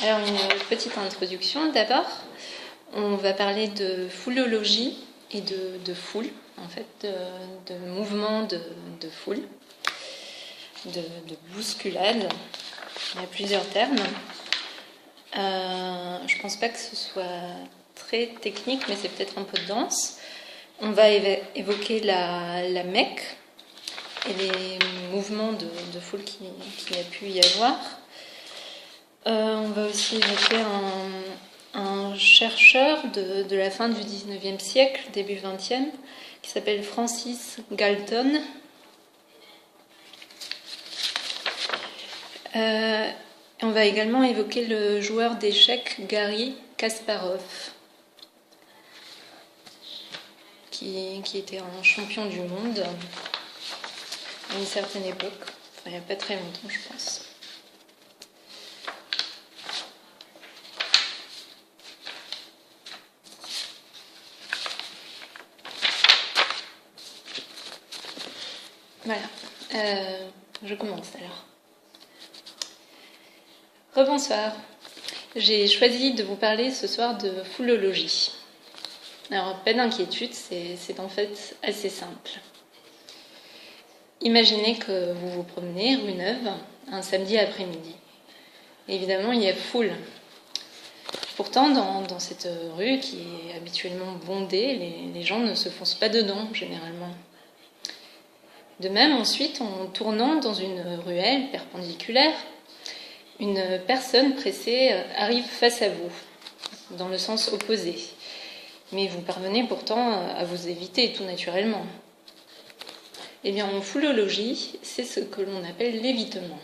Alors, une petite introduction. D'abord, on va parler de foulologie et de foule, en fait, de mouvement de foule, de bousculade. Il y a plusieurs termes. Je ne pense pas que ce soit très technique, mais c'est peut-être un peu dense. On va évoquer la Mecque et les mouvements de foule qu'il y a pu y avoir. On va aussi évoquer un chercheur de la fin du 19e siècle, début 20e, qui s'appelle Francis Galton. On va également évoquer le joueur d'échecs Garry Kasparov, qui était un champion du monde à une certaine époque, enfin, il n'y a pas très longtemps, je pense. Voilà, je commence alors. Rebonsoir, j'ai choisi de vous parler ce soir de foulologie. Alors, pas d'inquiétude, c'est en fait assez simple. Imaginez que vous vous promenez rue Neuve un samedi après-midi. Évidemment, il y a foule. Pourtant, dans cette rue qui est habituellement bondée, les gens ne se foncent pas dedans, généralement. De même, ensuite, en tournant dans une ruelle perpendiculaire, une personne pressée arrive face à vous, dans le sens opposé. Mais vous parvenez pourtant à vous éviter tout naturellement. Eh bien, en foulologie, c'est ce que l'on appelle l'évitement.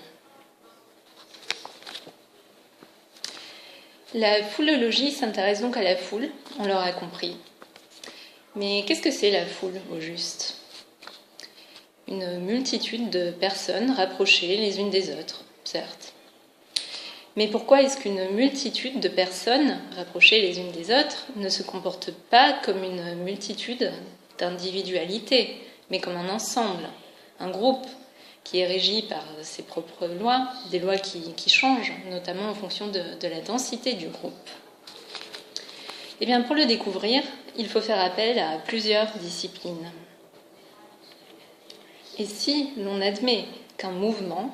La foulologie s'intéresse donc à la foule, on l'aura compris. Mais qu'est-ce que c'est la foule, au juste ? Une multitude de personnes rapprochées les unes des autres, certes. Mais pourquoi est-ce qu'une multitude de personnes rapprochées les unes des autres ne se comporte pas comme une multitude d'individualités, mais comme un ensemble, un groupe qui est régi par ses propres lois, des lois qui changent, notamment en fonction de la densité du groupe ? Eh bien, pour le découvrir, il faut faire appel à plusieurs disciplines. Et si l'on admet qu'un mouvement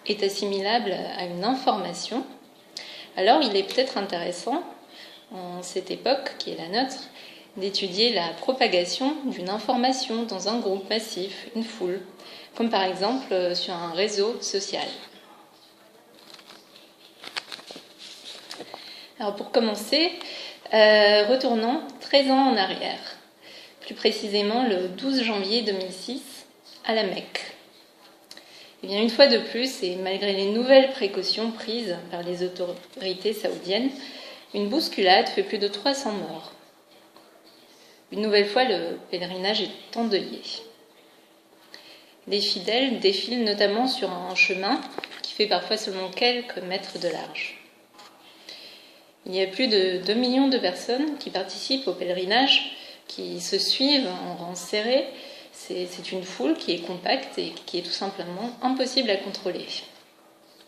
est assimilable à une information, alors il est peut-être intéressant, en cette époque qui est la nôtre, d'étudier la propagation d'une information dans un groupe massif, une foule, comme par exemple sur un réseau social. Alors pour commencer, retournons 13 ans en arrière, plus précisément le 12 janvier 2006, à la Mecque. Et bien, une fois de plus, et malgré les nouvelles précautions prises par les autorités saoudiennes, une bousculade fait plus de 300 morts. Une nouvelle fois, le pèlerinage est endeuillé. Les fidèles défilent notamment sur un chemin qui fait parfois seulement quelques mètres de large. Il y a plus de 2 millions de personnes qui participent au pèlerinage, qui se suivent en rang serré. C'est une foule qui est compacte et qui est tout simplement impossible à contrôler.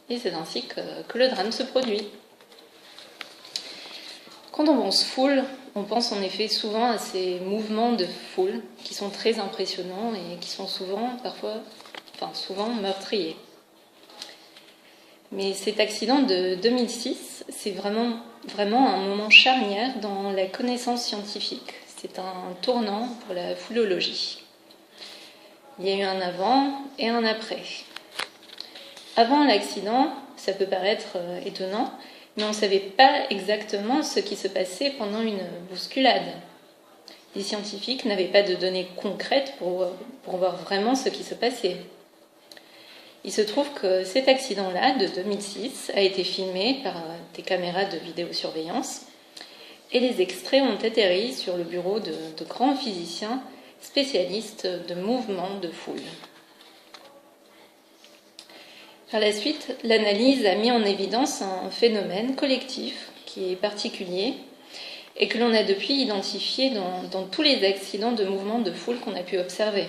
Et c'est ainsi que le drame se produit. Quand on pense foule, on pense en effet souvent à ces mouvements de foule qui sont très impressionnants et qui sont souvent meurtriers. Mais cet accident de 2006, c'est vraiment un moment charnière dans la connaissance scientifique. C'est un tournant pour la foulologie. Il y a eu un avant et un après. Avant l'accident, ça peut paraître étonnant, mais on ne savait pas exactement ce qui se passait pendant une bousculade. Les scientifiques n'avaient pas de données concrètes pour voir vraiment ce qui se passait. Il se trouve que cet accident-là, de 2006, a été filmé par des caméras de vidéosurveillance et les extraits ont atterri sur le bureau de grands physiciens spécialistes de mouvements de foule. Par la suite, l'analyse a mis en évidence un phénomène collectif qui est particulier et que l'on a depuis identifié dans tous les accidents de mouvements de foule qu'on a pu observer.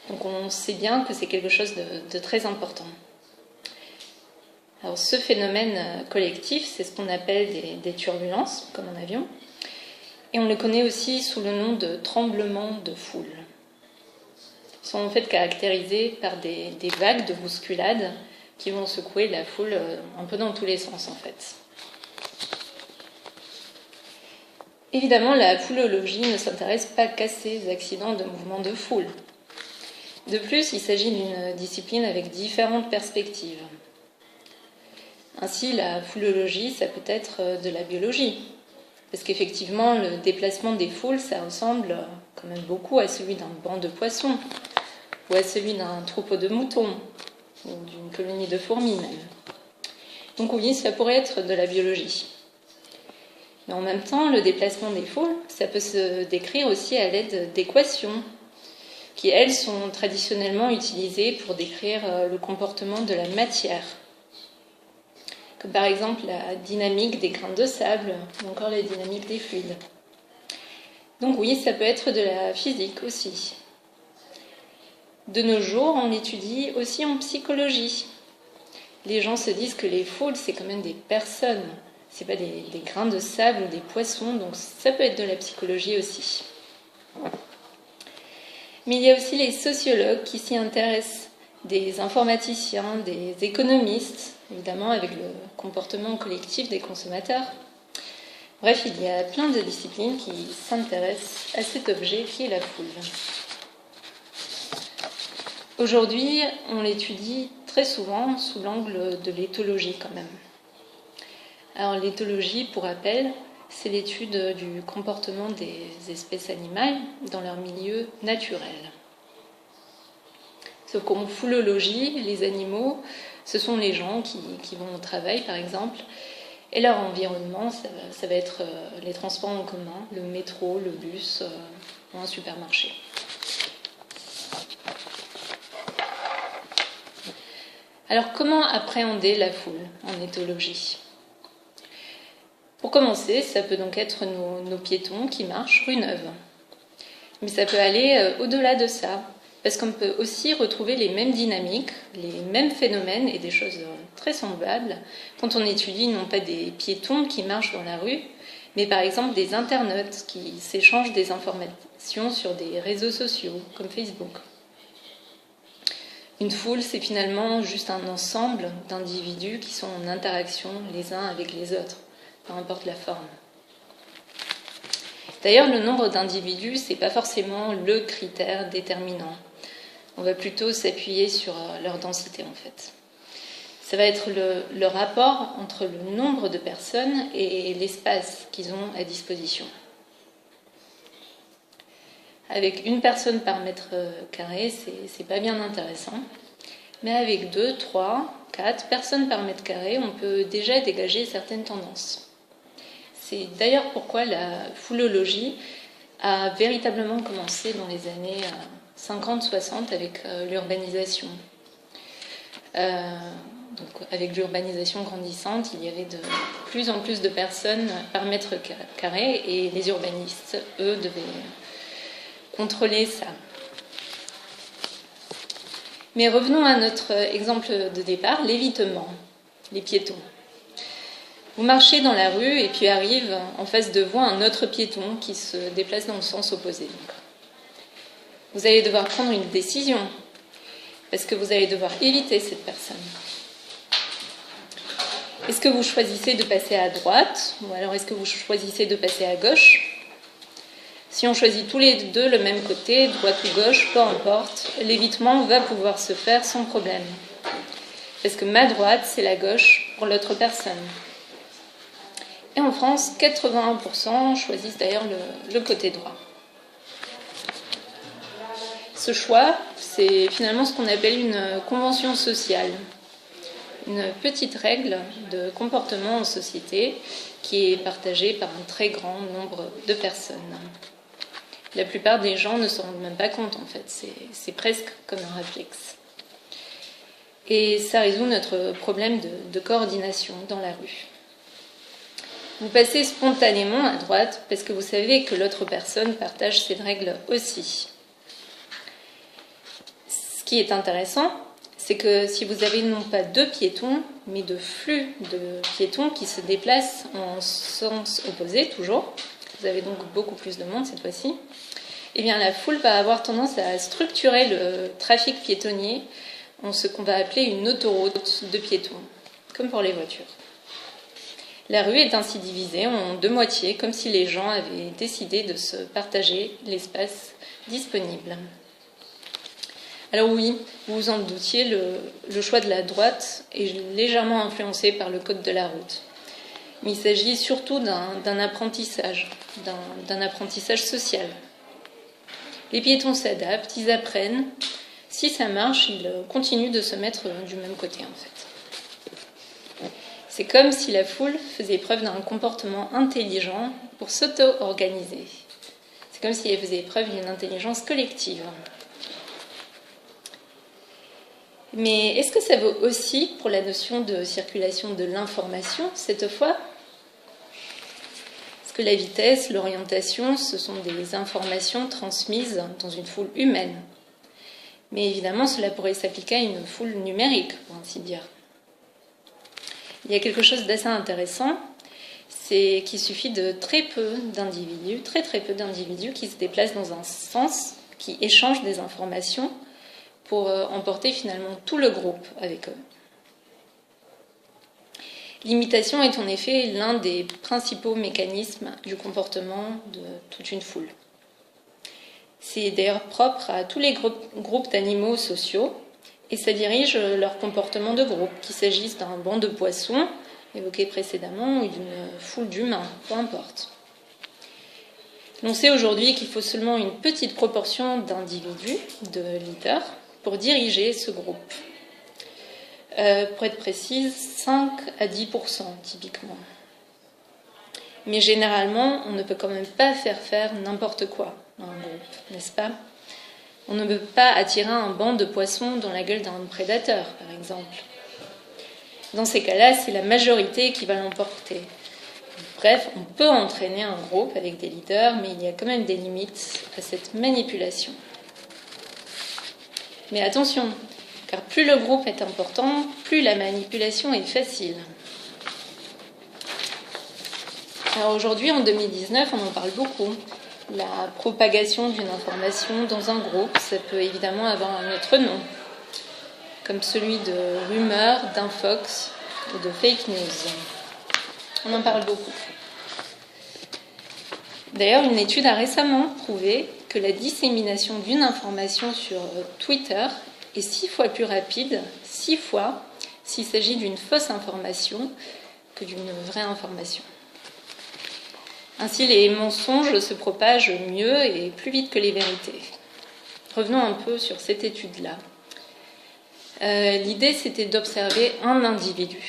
Donc on sait bien que c'est quelque chose de très important. Alors ce phénomène collectif, c'est ce qu'on appelle des turbulences, comme en avion, et on le connaît aussi sous le nom de tremblements de foule. Ils sont en fait caractérisés par des vagues de bousculade qui vont secouer la foule un peu dans tous les sens en fait. Évidemment, la foulologie ne s'intéresse pas qu'à ces accidents de mouvement de foule. De plus, il s'agit d'une discipline avec différentes perspectives. Ainsi, la foulologie, ça peut être de la biologie. Parce qu'effectivement, le déplacement des foules, ça ressemble quand même beaucoup à celui d'un banc de poissons, ou à celui d'un troupeau de moutons, ou d'une colonie de fourmis même. Donc oui, ça pourrait être de la biologie. Mais en même temps, le déplacement des foules, ça peut se décrire aussi à l'aide d'équations, qui, elles, sont traditionnellement utilisées pour décrire le comportement de la matière. Comme par exemple la dynamique des grains de sable, ou encore la dynamique des fluides. Donc oui, ça peut être de la physique aussi. De nos jours, on l'étudie aussi en psychologie. Les gens se disent que les foules, c'est quand même des personnes. C'est pas des grains de sable ou des poissons, donc ça peut être de la psychologie aussi. Mais il y a aussi les sociologues qui s'y intéressent, des informaticiens, des économistes, évidemment avec le comportement collectif des consommateurs. Bref, il y a plein de disciplines qui s'intéressent à cet objet qui est la foule. Aujourd'hui, on l'étudie très souvent sous l'angle de l'éthologie quand même. Alors l'éthologie, pour rappel, c'est l'étude du comportement des espèces animales dans leur milieu naturel. Sauf qu'en foulologie, les animaux, ce sont les gens qui vont au travail, par exemple, et leur environnement, ça va être les transports en commun, le métro, le bus ou un supermarché. Alors, comment appréhender la foule en éthologie ? Pour commencer, ça peut donc être nos piétons qui marchent rue Neuve. Mais ça peut aller au-delà de ça, parce qu'on peut aussi retrouver les mêmes dynamiques, les mêmes phénomènes et des choses très semblables quand on étudie non pas des piétons qui marchent dans la rue, mais par exemple des internautes qui s'échangent des informations sur des réseaux sociaux comme Facebook. Une foule, c'est finalement juste un ensemble d'individus qui sont en interaction les uns avec les autres, peu importe la forme. D'ailleurs, le nombre d'individus, ce n'est pas forcément le critère déterminant. On va plutôt s'appuyer sur leur densité, en fait. Ça va être le rapport entre le nombre de personnes et l'espace qu'ils ont à disposition. Avec une personne par mètre carré, c'est pas bien intéressant. Mais avec 2, 3, 4 personnes par mètre carré, on peut déjà dégager certaines tendances. C'est d'ailleurs pourquoi la foulologie a véritablement commencé dans les années 50-60 avec l'urbanisation. Donc, avec l'urbanisation grandissante, il y avait de plus en plus de personnes par mètre carré et les urbanistes, eux, devaient contrôler ça. Mais revenons à notre exemple de départ, l'évitement, les piétons. Vous marchez dans la rue et puis arrive en face de vous un autre piéton qui se déplace dans le sens opposé. Vous allez devoir prendre une décision parce que vous allez devoir éviter cette personne. Est-ce que vous choisissez de passer à droite ou alors est-ce que vous choisissez de passer à gauche ? Si on choisit tous les deux le même côté, droite ou gauche, peu importe, l'évitement va pouvoir se faire sans problème. Parce que ma droite, c'est la gauche pour l'autre personne. Et en France, 81% choisissent d'ailleurs le côté droit. Ce choix, c'est finalement ce qu'on appelle une convention sociale. Une petite règle de comportement en société qui est partagée par un très grand nombre de personnes. La plupart des gens ne s'en rendent même pas compte, en fait. C'est presque comme un réflexe. Et ça résout notre problème de coordination dans la rue. Vous passez spontanément à droite parce que vous savez que l'autre personne partage ces règles aussi. Ce qui est intéressant, c'est que si vous avez non pas 2 piétons, mais de flux de piétons qui se déplacent en sens opposé toujours, vous avez donc beaucoup plus de monde cette fois-ci, eh bien la foule va avoir tendance à structurer le trafic piétonnier en ce qu'on va appeler une autoroute de piétons, comme pour les voitures. La rue est ainsi divisée en 2 moitiés, comme si les gens avaient décidé de se partager l'espace disponible. Alors oui, vous vous en doutiez, le choix de la droite est légèrement influencé par le code de la route. Mais il s'agit surtout d'un apprentissage social. Les piétons s'adaptent, ils apprennent. Si ça marche, ils continuent de se mettre du même côté en fait. C'est comme si la foule faisait preuve d'un comportement intelligent pour s'auto-organiser. C'est comme si elle faisait preuve d'une intelligence collective. Mais est-ce que ça vaut aussi pour la notion de circulation de l'information cette fois ? Parce que la vitesse, l'orientation, ce sont des informations transmises dans une foule humaine. Mais évidemment, cela pourrait s'appliquer à une foule numérique, pour ainsi dire. Il y a quelque chose d'assez intéressant, c'est qu'il suffit de très peu d'individus qui se déplacent dans un sens, qui échangent des informations pour emporter finalement tout le groupe avec eux. L'imitation est en effet l'un des principaux mécanismes du comportement de toute une foule. C'est d'ailleurs propre à tous les groupes d'animaux sociaux et ça dirige leur comportement de groupe, qu'il s'agisse d'un banc de poissons, évoqué précédemment, ou d'une foule d'humains, peu importe. L'on sait aujourd'hui qu'il faut seulement une petite proportion d'individus, de leaders, pour diriger ce groupe. Pour être précise, 5 à 10% typiquement. Mais généralement, on ne peut quand même pas faire n'importe quoi dans un groupe, n'est-ce pas ? On ne peut pas attirer un banc de poissons dans la gueule d'un prédateur, par exemple. Dans ces cas-là, c'est la majorité qui va l'emporter. Bref, on peut entraîner un groupe avec des leaders, mais il y a quand même des limites à cette manipulation. Mais attention, car plus le groupe est important, plus la manipulation est facile. Alors aujourd'hui, en 2019, on en parle beaucoup. La propagation d'une information dans un groupe, ça peut évidemment avoir un autre nom, comme celui de rumeur, d'infox ou de fake news. On en parle beaucoup. D'ailleurs, une étude a récemment prouvé que la dissémination d'une information sur Twitter est 6 fois plus rapide, 6 fois, s'il s'agit d'une fausse information que d'une vraie information. Ainsi, les mensonges se propagent mieux et plus vite que les vérités. Revenons un peu sur cette étude-là. L'idée, c'était d'observer un individu,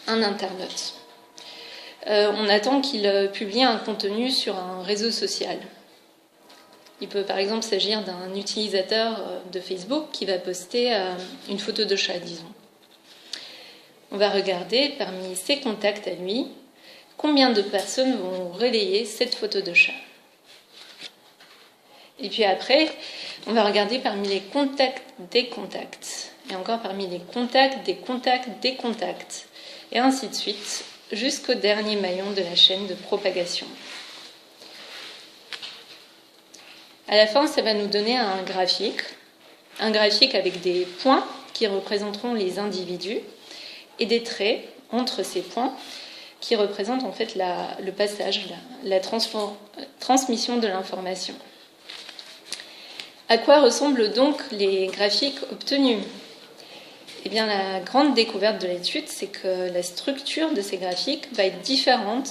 un internaute. On attend qu'il publie un contenu sur un réseau social. Il peut par exemple s'agir d'un utilisateur de Facebook qui va poster une photo de chat, disons. On va regarder parmi ses contacts à lui, combien de personnes vont relayer cette photo de chat. Et puis après, on va regarder parmi les contacts des contacts. Et encore parmi les contacts des contacts des contacts. Et ainsi de suite, jusqu'au dernier maillon de la chaîne de propagation. À la fin, ça va nous donner un graphique avec des points qui représenteront les individus et des traits entre ces points qui représentent en fait le passage, la transmission de l'information. À quoi ressemblent donc les graphiques obtenus ? Eh bien, la grande découverte de l'étude, c'est que la structure de ces graphiques va être différente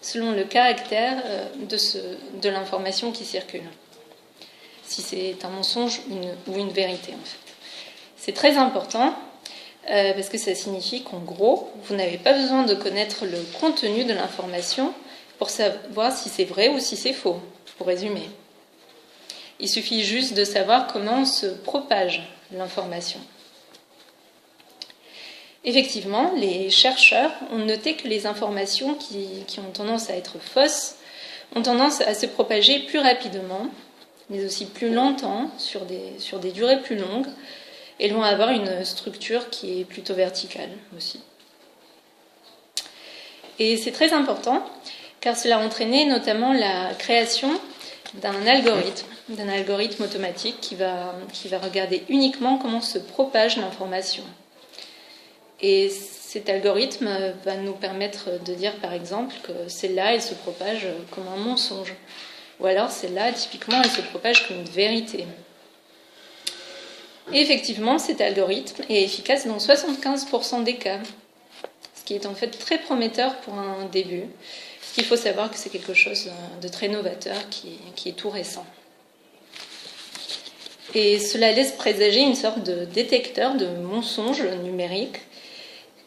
selon le caractère de l'information qui circule. Si c'est un mensonge ou une vérité, en fait. C'est très important parce que ça signifie qu'en gros, vous n'avez pas besoin de connaître le contenu de l'information pour savoir si c'est vrai ou si c'est faux, pour résumer. Il suffit juste de savoir comment se propage l'information. Effectivement, les chercheurs ont noté que les informations qui ont tendance à être fausses ont tendance à se propager plus rapidement, mais aussi plus longtemps, sur des durées plus longues, elles vont avoir une structure qui est plutôt verticale aussi. Et c'est très important, car cela a entraîné notamment la création d'un algorithme automatique qui va regarder uniquement comment se propage l'information. Et cet algorithme va nous permettre de dire, par exemple, que celle-là, elle se propage comme un mensonge. Ou alors, celle-là, typiquement, elle se propage comme une vérité. Et effectivement, cet algorithme est efficace dans 75% des cas, ce qui est en fait très prometteur pour un début. Parce qu'il faut savoir que c'est quelque chose de très novateur, qui est tout récent. Et cela laisse présager une sorte de détecteur de mensonges numériques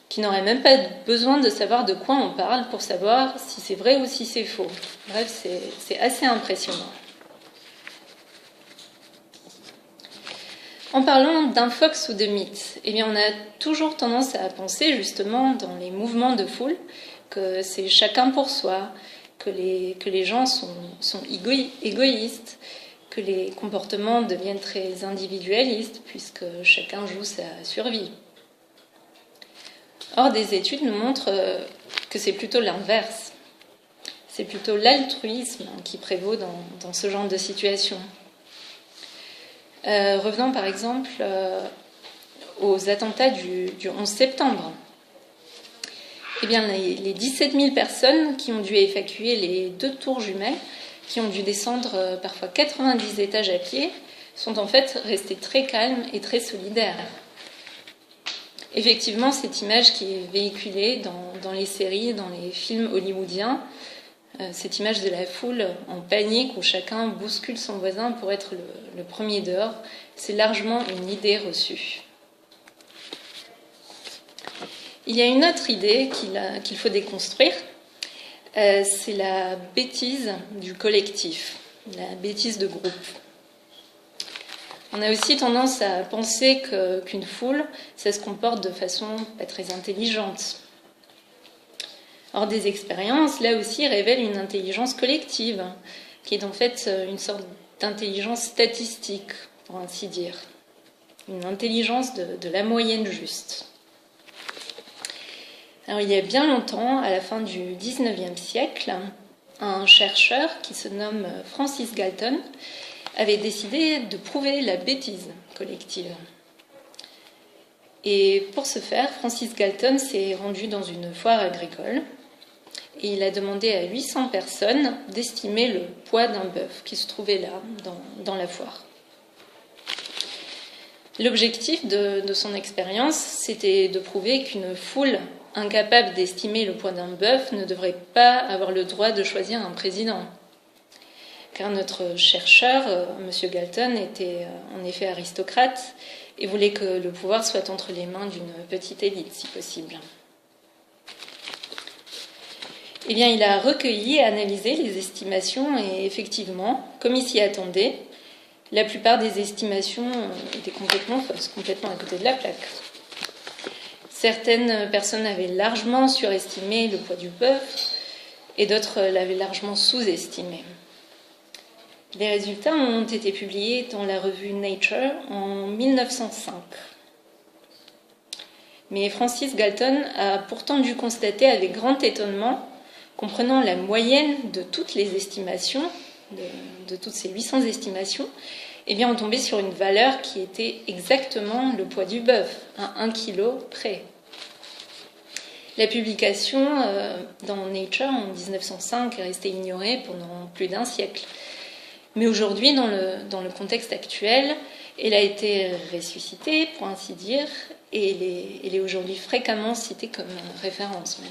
qui n'aurait même pas besoin de savoir de quoi on parle pour savoir si c'est vrai ou si c'est faux. Bref, c'est assez impressionnant. En parlant d'infox ou de mythe, eh bien, on a toujours tendance à penser justement dans les mouvements de foule que c'est chacun pour soi, que les gens sont égoïstes, que les comportements deviennent très individualistes puisque chacun joue sa survie. Or, des études nous montrent que c'est plutôt l'inverse. C'est plutôt l'altruisme qui prévaut dans ce genre de situation. Revenons par exemple aux attentats du 11 septembre. Eh bien, les 17 000 personnes qui ont dû évacuer les 2 tours jumelles, qui ont dû descendre parfois 90 étages à pied, sont en fait restées très calmes et très solidaires. Effectivement, cette image qui est véhiculée dans les séries, dans les films hollywoodiens, cette image de la foule en panique où chacun bouscule son voisin pour être le premier dehors, c'est largement une idée reçue. Il y a une autre idée qu'il faut déconstruire, c'est la bêtise du collectif, la bêtise de groupe. On a aussi tendance à penser qu'une foule, ça se comporte de façon pas très intelligente. Or, des expériences, là aussi, révèlent une intelligence collective, qui est en fait une sorte d'intelligence statistique, pour ainsi dire. Une intelligence de la moyenne juste. Alors, il y a bien longtemps, à la fin du XIXe siècle, un chercheur qui se nomme Francis Galton avait décidé de prouver la bêtise collective. Et pour ce faire, Francis Galton s'est rendu dans une foire agricole et il a demandé à 800 personnes d'estimer le poids d'un bœuf qui se trouvait là, dans la foire. L'objectif de son expérience, c'était de prouver qu'une foule incapable d'estimer le poids d'un bœuf ne devrait pas avoir le droit de choisir un président. Car notre chercheur, M. Galton, était en effet aristocrate et voulait que le pouvoir soit entre les mains d'une petite élite, si possible. Eh bien, il a recueilli et analysé les estimations et effectivement, comme il s'y attendait, la plupart des estimations étaient complètement fausses, complètement à côté de la plaque. Certaines personnes avaient largement surestimé le poids du bœuf et d'autres l'avaient largement sous-estimé. Les résultats ont été publiés dans la revue Nature en 1905. Mais Francis Galton a pourtant dû constater avec grand étonnement qu'en prenant la moyenne de toutes les estimations, de toutes ces 800 estimations, eh bien on tombait sur une valeur qui était exactement le poids du bœuf, à 1 kg près. La publication dans Nature en 1905 est restée ignorée pendant plus d'1 siècle. Mais aujourd'hui, dans le contexte actuel, elle a été ressuscitée, pour ainsi dire, et elle est aujourd'hui fréquemment citée comme référence même.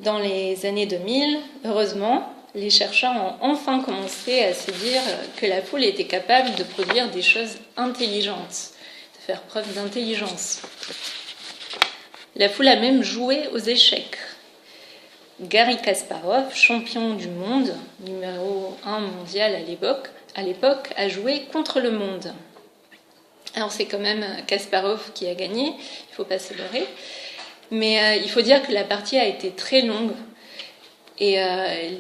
Dans les années 2000, heureusement, les chercheurs ont enfin commencé à se dire que la foule était capable de produire des choses intelligentes, de faire preuve d'intelligence. La foule a même joué aux échecs. Garry Kasparov, champion du monde, numéro 1 mondial à l'époque, a joué contre le monde. Alors c'est quand même Kasparov qui a gagné, il ne faut pas se leurrer, mais il faut dire que la partie a été très longue et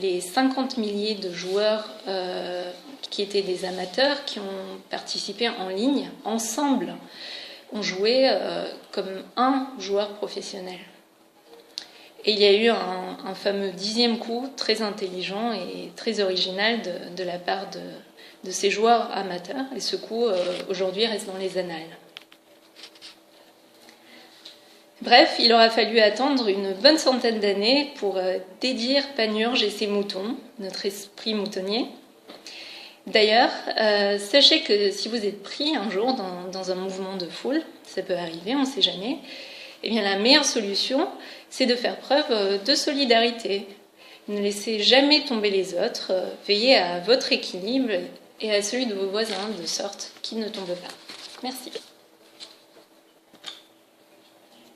les 50 milliers de joueurs qui étaient des amateurs qui ont participé en ligne, ensemble, ont joué comme un joueur professionnel. Et il y a eu un fameux 10e coup très intelligent et très original de la part de ces joueurs amateurs. Et ce coup, aujourd'hui, reste dans les annales. Bref, il aura fallu attendre une bonne centaine d'années pour dédire Panurge et ses moutons, notre esprit moutonnier. D'ailleurs, sachez que si vous êtes pris un jour dans un mouvement de foule, ça peut arriver, on ne sait jamais, eh bien la meilleure solution, c'est de faire preuve de solidarité. Ne laissez jamais tomber les autres, veillez à votre équilibre et à celui de vos voisins, de sorte qu'ils ne tombent pas. Merci.